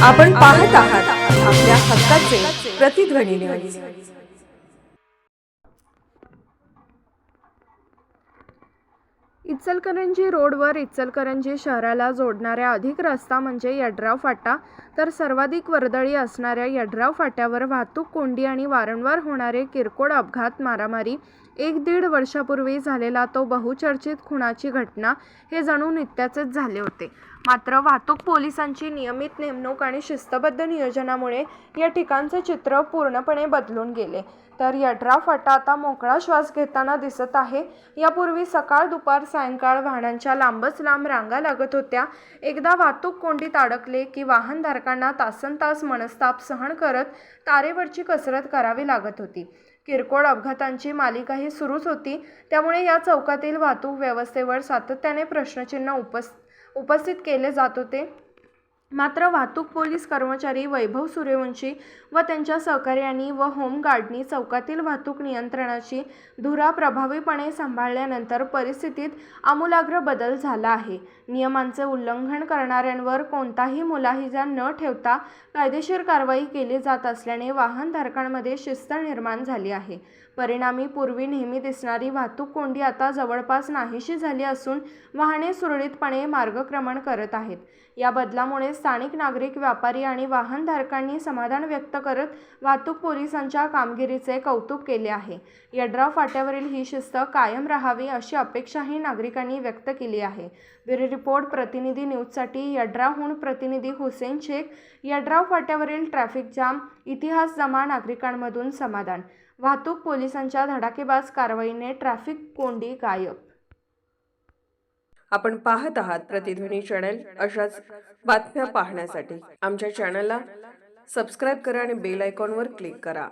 आपण पाहत आहात आपल्या हक्काचे प्रतिध्वनी न्यूज। इचलकरंजी रोडवर इचलकरंजी शहराला जोडणाऱ्या अधिक रस्ता म्हणजे यड्राव फाटा, तर सर्वाधिक वर्दळी असणाऱ्या यड्राव फाट्यावर वाहतूक कोंडी आणि वारंवार होणारे किरकोळ अपघात, मारामारी, 1-1.5 वर्षापूर्वी झालेला तो बहुचर्चित खुनाची घटना हे जणू नित्याचेच झाले होते। मात्र वाहतूक पोलिसांची नियमित नेमणूक आणि शिस्तबद्ध नियोजनामुळे या ठिकाणचे चित्र पूर्णपणे बदलून गेले। तर यड्राव फाटा आता मोकळा श्वास घेताना दिसत आहे। यापूर्वी सकाळ, दुपार, सायंकाळ वाहनांच्या लांबच लांब रांगा लागत होत्या। एकदा वाहतूक कोंडीत अडकले की वाहनधारकांना तासनतास मनस्ताप सहन करत तारेवरची कसरत करावी लागत होती। किरकोळ अपघातांची मालिकाही सुरूच होती। त्यामुळे या चौकातील वाहतूक व्यवस्थेवर सातत्याने प्रश्नचिन्ह उपस्थित केले जात होते। मात्र वाहतूक पोलीस कर्मचारी वैभव सूर्यवंशी व त्यांच्या सहकार्यांनी व होमगार्डनी चौकातील वाहतूक नियंत्रणाची धुरा प्रभावीपणे सांभाळल्यानंतर परिस्थितीत आमूलाग्र बदल झाला आहे। नियमांचे उल्लंघन करणाऱ्यांवर कोणताही मुलाहिजा न ठेवता कायदेशीर कारवाई केली जात असल्याने वाहनधारकांमध्ये शिस्त निर्माण झाली आहे। परिणामी पूर्वी नेहमी दिसणारी वाहतूक कोंडी आता जवळपास नाहीशी झाली असून वाहने सुरळीतपणे मार्गक्रमण करत आहेत। या बदलामुळे स्थानिक नागरिक, व्यापारी आणि वाहनधारकांनी समाधान व्यक्त करत वाहतूक पोलिसांच्या कामगिरीचे कौतुक केले आहे। यड्राव फाट्यावरील ही शिस्त कायम राहावी अशी अपेक्षाही नागरिकांनी व्यक्त केली आहे। ब्युरो रिपोर्ट, प्रतिनिधी न्यूजसाठी यड्रावहून प्रतिनिधी हुसेन शेख। यड्राव फाट्यावरील ट्रॅफिक जाम, इतिहास जमा, नागरिकांमधून समाधान। वाहतूक पोलिसांच्या धडाकेबाज कारवाईने ट्रॅफिक कोंडी गायब। आपण पाहत आहात प्रतिध्वनी चॅनल। अशाच बातम्या पाहण्यासाठी आमच्या चॅनलला सबस्क्राइब करा आणि बेल आयकॉनवर क्लिक करा।